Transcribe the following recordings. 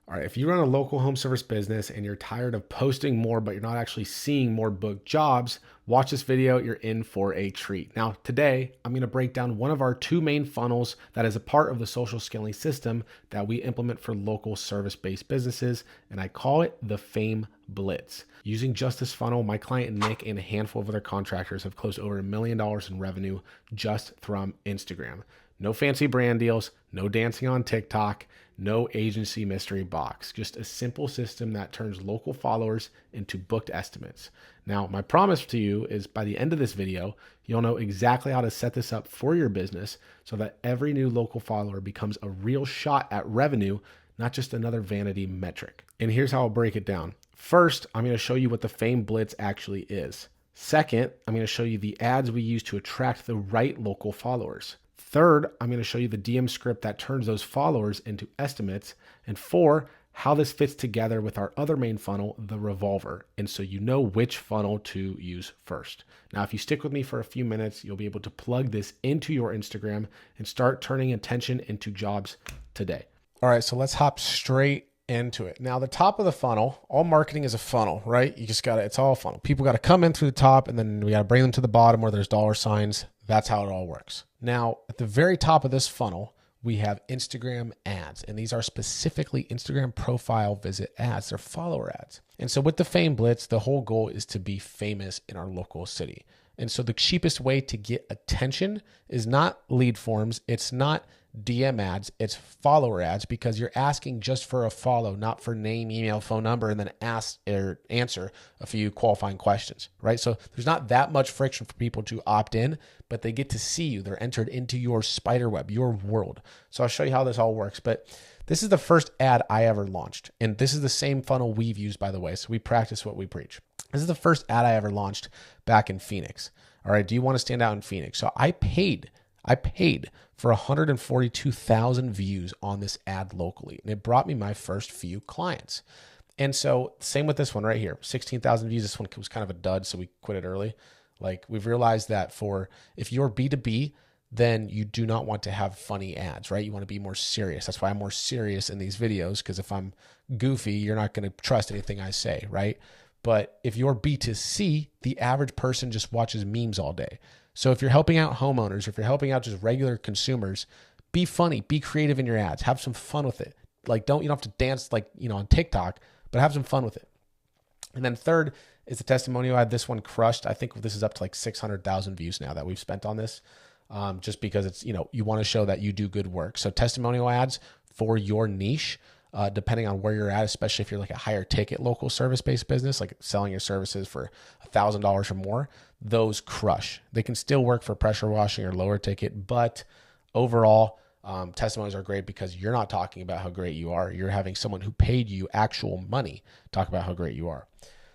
All right, if you run a local home service business and you're tired of posting more, but you're not actually seeing more booked jobs, watch this video. You're in for a treat. Now, today, I'm going to break down one of our two main funnels that is a part of the social scaling system that we implement for local service-based businesses, and I call it the Fame Blitz. Using just this funnel, my client Nick and a handful of other contractors have closed over $1 million in revenue just from Instagram. No fancy brand deals, no dancing on TikTok, no agency mystery box, just a simple system that turns local followers into booked estimates. Now, my promise to you is by the end of this video, you'll know exactly how to set this up for your business so that every new local follower becomes a real shot at revenue, not just another vanity metric. And here's how I'll break it down. First, I'm going to show you what the Fame Blitz actually is. Second, I'm going to show you the ads we use to attract the right local followers. Third, I'm going to show you the DM script that turns those followers into estimates. And four, how this fits together with our other main funnel, the Revolver. And so you know which funnel to use first. Now, if you stick with me for a few minutes, you'll be able to plug this into your Instagram and start turning attention into jobs today. All right, so let's hop straight into it. Now, the top of the funnel, all marketing is a funnel, right? You just it's all a funnel. People got to come in through the top and then we got to bring them to the bottom where there's dollar signs. That's how it all works. Now, at the very top of this funnel, we have Instagram ads, and these are specifically Instagram profile visit ads. They're follower ads. And so with the Fame Blitz, the whole goal is to be famous in our local city. And so the cheapest way to get attention is not lead forms. It's not DM ads, it's follower ads, because you're asking just for a follow, not for name, email, phone number, and then answer a few qualifying questions, right? So there's not that much friction for people to opt in, but they get to see you. They're entered into your spider web, your world. So I'll show you how this all works. But this is the first ad I ever launched. And this is the same funnel we've used, by the way. So we practice what we preach. This is the first ad I ever launched back in Phoenix. All right, do you want to stand out in Phoenix? So I paid for 142,000 views on this ad locally, and it brought me my first few clients. And so same with this one right here, 16,000 views. This one was kind of a dud, so we quit it early. Like, we've realized that if you're B2B, then you do not want to have funny ads, right? You want to be more serious. That's why I'm more serious in these videos, because if I'm goofy, you're not going to trust anything I say, right? But if you're B2C, the average person just watches memes all day. So if you're helping out homeowners, if you're helping out just regular consumers, be funny, be creative in your ads, have some fun with it. Like, you don't have to dance on TikTok, but have some fun with it. And then third is the testimonial ad. This one crushed. I think this is up to like 600,000 views now that we've spent on this, just because it's, you want to show that you do good work. So testimonial ads for your niche, depending on where you're at, especially if you're like a higher ticket local service-based business, like selling your services for $1,000 or more, those crush. They can still work for pressure washing or lower ticket, but overall, testimonials are great because you're not talking about how great you are. You're having someone who paid you actual money talk about how great you are.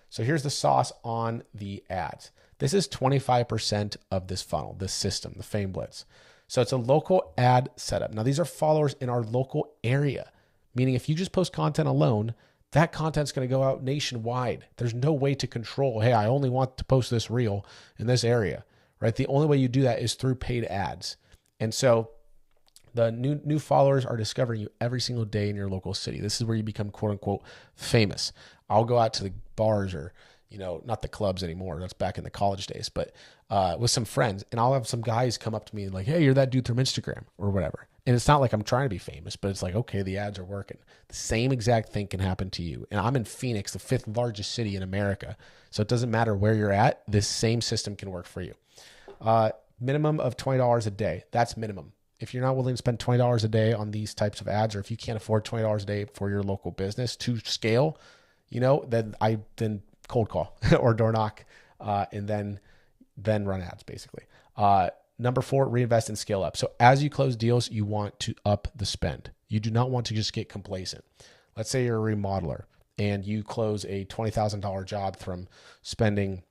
So here's the sauce on the ads. This is 25% of this funnel, this system, the Fame Blitz. So it's a local ad setup. Now, these are followers in our local area, meaning if you just post content alone, that content's going to go out nationwide. There's no way to control, hey, I only want to post this reel in this area, right? The only way you do that is through paid ads. And so the new followers are discovering you every single day in your local city. This is where you become quote unquote famous. I'll go out to the bars or, not the clubs anymore. That's back in the college days, but with some friends, and I'll have some guys come up to me and like, hey, you're that dude from Instagram or whatever. And it's not like I'm trying to be famous, but it's like, okay, the ads are working. The same exact thing can happen to you. And I'm in Phoenix, the 5th largest city in America. So it doesn't matter where you're at. This same system can work for you. Minimum of $20 a day. That's minimum. If you're not willing to spend $20 a day on these types of ads, or if you can't afford $20 a day for your local business to scale, then cold call or door knock, and then run ads basically. Number 4, reinvest and scale up. So as you close deals, you want to up the spend. You do not want to just get complacent. Let's say you're a remodeler and you close a $20,000 job from spending,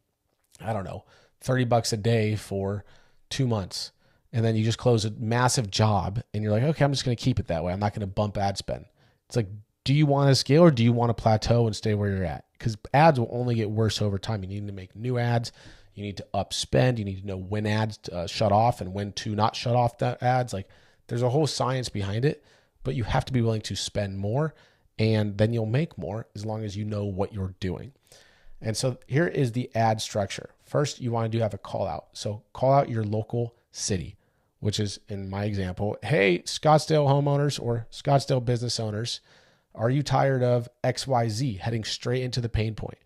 $30 a day for 2 months. And then you just close a massive job and you're like, okay, I'm just going to keep it that way. I'm not going to bump ad spend. It's like, do you want to scale or do you want to plateau and stay where you're at? Because ads will only get worse over time. You need to make new ads. You need to up spend. You need to know when ads to shut off and when to not shut off the ads. Like, there's a whole science behind it, but you have to be willing to spend more and then you'll make more as long as you know what you're doing. And so here is the ad structure. First, you want to have a call out. So call out your local city, which is in my example, hey, Scottsdale homeowners or Scottsdale business owners, are you tired of XYZ, heading straight into the pain point?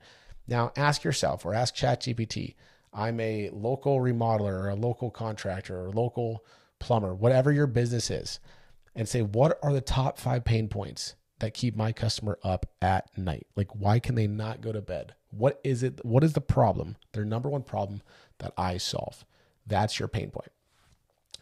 Now ask yourself or ask ChatGPT, I'm a local remodeler or a local contractor or local plumber, whatever your business is, and say, what are the top 5 pain points that keep my customer up at night? Like, why can they not go to bed? What is it? What is the problem? Their number one problem that I solve. That's your pain point.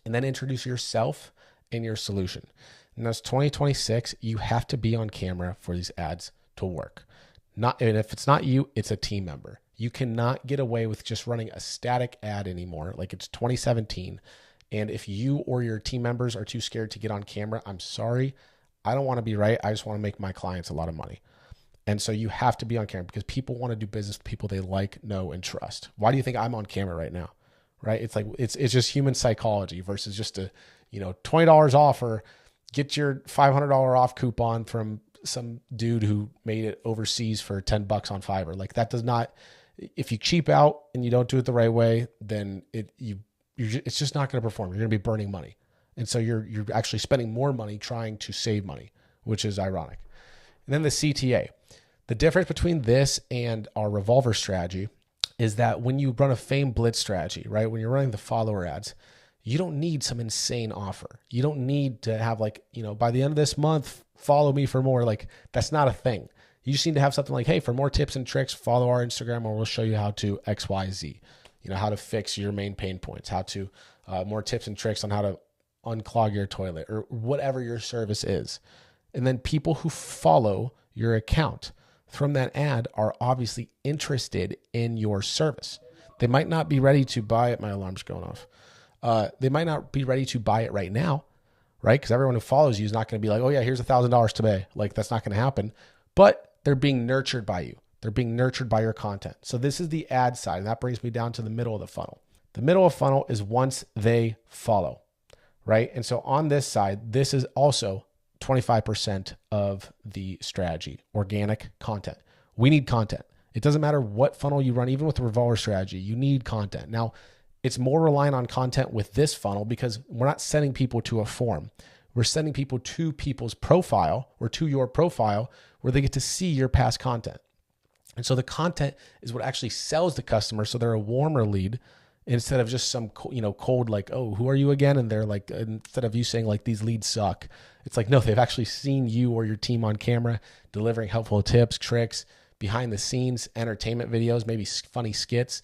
And then introduce yourself and your solution. And as 2026, you have to be on camera for these ads to work. And if it's not you, it's a team member. You cannot get away with just running a static ad anymore. Like it's 2017. And if you or your team members are too scared to get on camera, I'm sorry. I don't want to be right. I just want to make my clients a lot of money. And so you have to be on camera because people want to do business with people they like, know, and trust. Why do you think I'm on camera right now? Right? It's like, it's just human psychology versus just a, $20 off or get your $500 off coupon from some dude who made it overseas for $10 on Fiverr. Like that does not, if you cheap out and you don't do it the right way, then it's just not going to perform. You're going to be burning money. And so you're actually spending more money trying to save money, which is ironic. And then the CTA. The difference between this and our revolver strategy is that when you run a fame blitz strategy, right? When you're running the follower ads, you don't need some insane offer. You don't need to have like, by the end of this month, follow me for more. Like that's not a thing. You just need to have something like, hey, for more tips and tricks, follow our Instagram or we'll show you how to XYZ, how to fix your main pain points, how to more tips and tricks on how to unclog your toilet or whatever your service is. And then people who follow your account from that ad are obviously interested in your service. They might not be ready to buy it. My alarm's going off. They might not be ready to buy it right now, right? Because everyone who follows you is not going to be like, oh yeah, here's $1,000 today. Like that's not going to happen. But they're being nurtured by you. They're being nurtured by your content. So this is the ad side. And that brings me down to the middle of the funnel. The middle of the funnel is once they follow, right? And so on this side, this is also 25% of the strategy, organic content. We need content. It doesn't matter what funnel you run, even with the revolver strategy, you need content. Now, it's more reliant on content with this funnel because we're not sending people to a form. We're sending people to people's profile or to your profile where they get to see your past content. And so the content is what actually sells the customer. So they're a warmer lead instead of just some, cold, like, oh, who are you again? And they're like, instead of you saying like, these leads suck. It's like, no, they've actually seen you or your team on camera delivering helpful tips, tricks, behind the scenes, entertainment videos, maybe funny skits.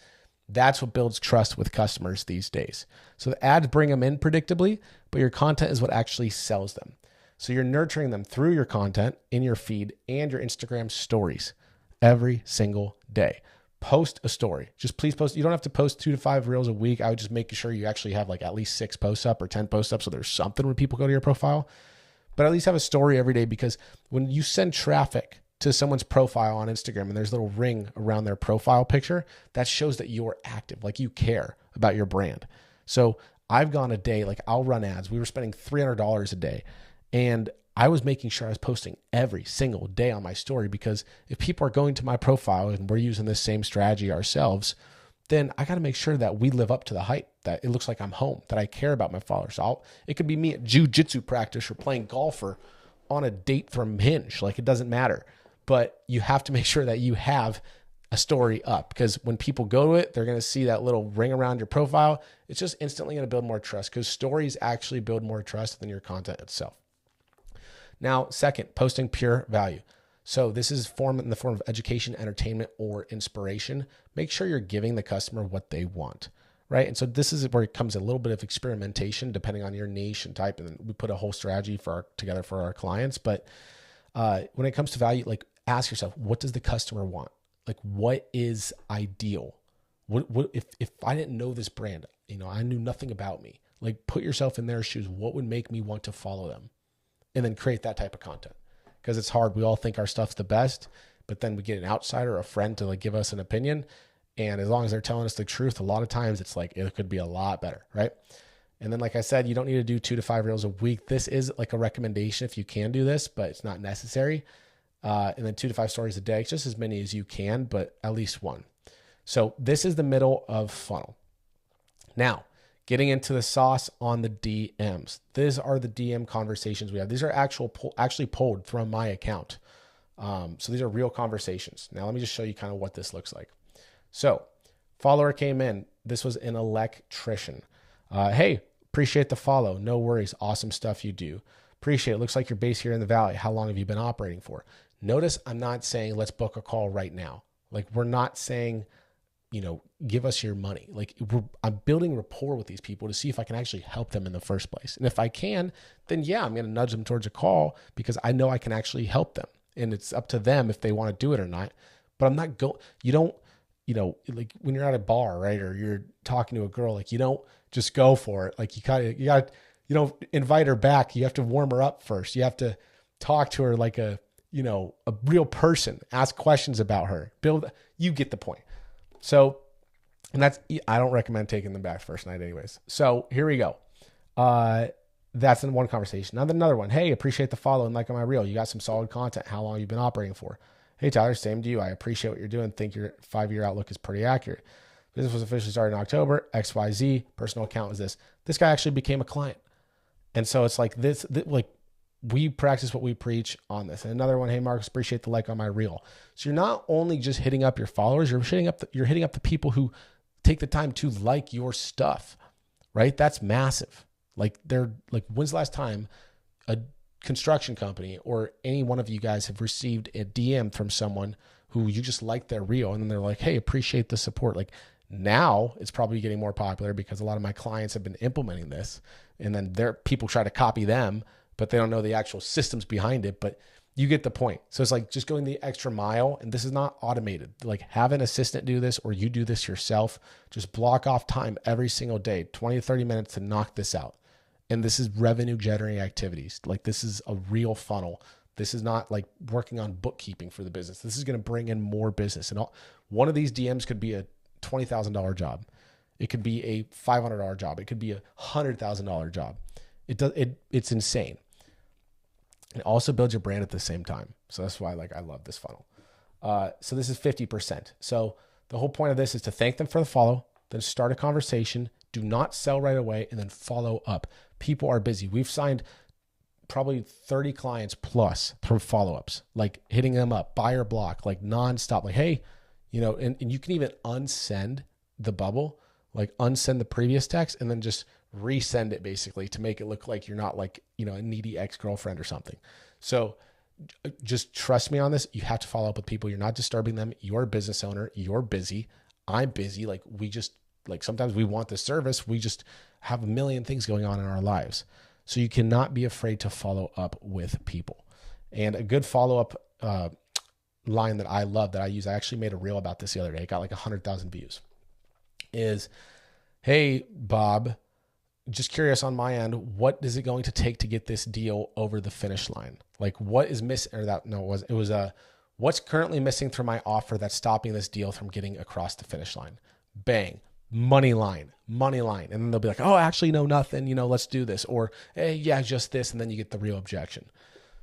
That's what builds trust with customers these days. So the ads bring them in predictably, but your content is what actually sells them. So you're nurturing them through your content in your feed and your Instagram stories every single day. Post a story. Just please post. You don't have to post 2 to 5 reels a week. I would just make sure you actually have like at least 6 posts up or 10 posts up so there's something when people go to your profile. But at least have a story every day because when you send traffic to someone's profile on Instagram and there's a little ring around their profile picture, that shows that you're active, like you care about your brand. So I've gone a day, like I'll run ads. We were spending $300 a day and I was making sure I was posting every single day on my story because if people are going to my profile and we're using this same strategy ourselves, then I got to make sure that we live up to the hype, that it looks like I'm home, that I care about my followers. It could be me at jiu-jitsu practice or playing golf or on a date from Hinge. Like it doesn't matter. But you have to make sure that you have a story up because when people go to it, they're going to see that little ring around your profile. It's just instantly going to build more trust because stories actually build more trust than your content itself. Now, second, posting pure value. So this is in the form of education, entertainment, or inspiration. Make sure you're giving the customer what they want, right? And so this is where it comes a little bit of experimentation depending on your niche and type. And then we put a whole strategy together for our clients. But when it comes to value, like ask yourself, what does the customer want? Like what is ideal? What if I didn't know this brand, I knew nothing about me, like put yourself in their shoes. What would make me want to follow them? And then create that type of content because it's hard. We all think our stuff's the best, but then we get an outsider, a friend to like give us an opinion. And as long as they're telling us the truth, a lot of times it's like, it could be a lot better. Right. And then, like I said, you don't need to do 2 to 5 reels a week. This is like a recommendation if you can do this, but it's not necessary. and then 2 to 5 stories a day, just as many as you can, but at least one. So this is the middle of funnel. Now, getting into the sauce on the DMs. These are the DM conversations we have. These are actually pulled from my account. So these are real conversations. Now, let me just show you kind of what this looks like. So follower came in. This was an electrician. Hey, appreciate the follow. No worries. Awesome stuff you do. Appreciate it. Looks like you're based here in the Valley. How long have you been operating for? Notice I'm not saying let's book a call right now. Like, we're not saying, give us your money. Like, I'm building rapport with these people to see if I can actually help them in the first place. And if I can, then yeah, I'm going to nudge them towards a call because I know I can actually help them. And it's up to them if they want to do it or not. But I'm not going, like when you're at a bar, right? Or you're talking to a girl, like, you don't just go for it. Like, you got to, invite her back. You have to warm her up first. You have to talk to her like a real person, ask questions about her, you get the point. So, and I don't recommend taking them back first night anyways. So here we go. That's in one conversation. Now another one. Hey, appreciate the follow and like on my reel. You got some solid content. How long have you been operating for? Hey, Tyler, same to you. I appreciate what you're doing. Think your 5-year outlook is pretty accurate. Business was officially started in October. XYZ. Personal account is this. This guy actually became a client. And so it's like this like, we practice what we preach on this. And another one, hey, Marcus, appreciate the like on my reel. So you're not only just hitting up your followers, you're hitting up the people who take the time to like your stuff, right? That's massive. Like, when's the last time a construction company or any one of you guys have received a DM from someone who you just like their reel and then they're like, hey, appreciate the support. Like, now it's probably getting more popular because a lot of my clients have been implementing this, and then people try to copy them, but they don't know the actual systems behind it. But you get the point. So it's like just going the extra mile, and this is not automated. Like, have an assistant do this, or you do this yourself. Just block off time every single day, 20 to 30 minutes to knock this out. And this is revenue generating activities. Like, this is a real funnel. This is not like working on bookkeeping for the business. This is going to bring in more business. And one of these DMs could be a $20,000 job. It could be a $500 job. It could be a $100,000 job. It's insane. It also builds your brand at the same time. So that's why I love this funnel. So this is 50%. So the whole point of this is to thank them for the follow, then start a conversation, do not sell right away, and then follow up. People are busy. We've signed probably 30 clients plus from follow-ups, like hitting them up, buyer block, like nonstop, like, hey, and you can even unsend the bubble, like unsend the previous text and then just resend it basically to make it look like you're not like, a needy ex-girlfriend or something. So just trust me on this. You have to follow up with people. You're not disturbing them. You're a business owner. You're busy. I'm busy. Sometimes we want this service. We just have a million things going on in our lives. So you cannot be afraid to follow up with people. And a good follow-up line that I love that I use, I actually made a reel about this the other day. It got like 100,000 views, is, hey, Bob, just curious on my end, what is it going to take to get this deal over the finish line? Like, what is missing? What's currently missing through my offer that's stopping this deal from getting across the finish line? Bang. Money line. And then they'll be like, oh, actually, no, nothing, let's do this. Or, hey, yeah, just this. And then you get the real objection.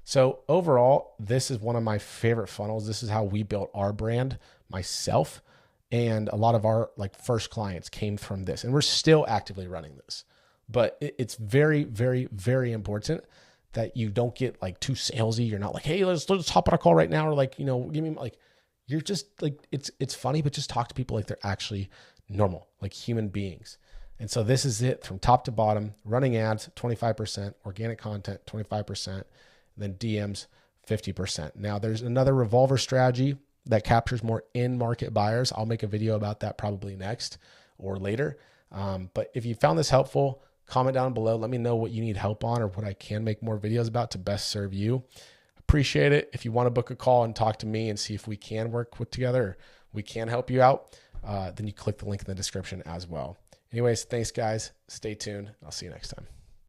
So overall, this is one of my favorite funnels. This is how we built our brand, myself, and a lot of our first clients came from this. And we're still actively running this. But it's very, very, very important that you don't get too salesy. You're not like, hey, let's hop on a call right now. Or give me you're just it's funny, but just talk to people like they're actually normal, like human beings. And so this is it from top to bottom: running ads, 25%, organic content, 25%, and then DMs, 50%. Now there's another revolver strategy that captures more in-market buyers. I'll make a video about that probably next or later. But if you found this helpful, comment down below. Let me know what you need help on or what I can make more videos about to best serve you. Appreciate it. If you want to book a call and talk to me and see if we can work together, or we can help you out, then you click the link in the description as well. Anyways, thanks guys. Stay tuned. I'll see you next time.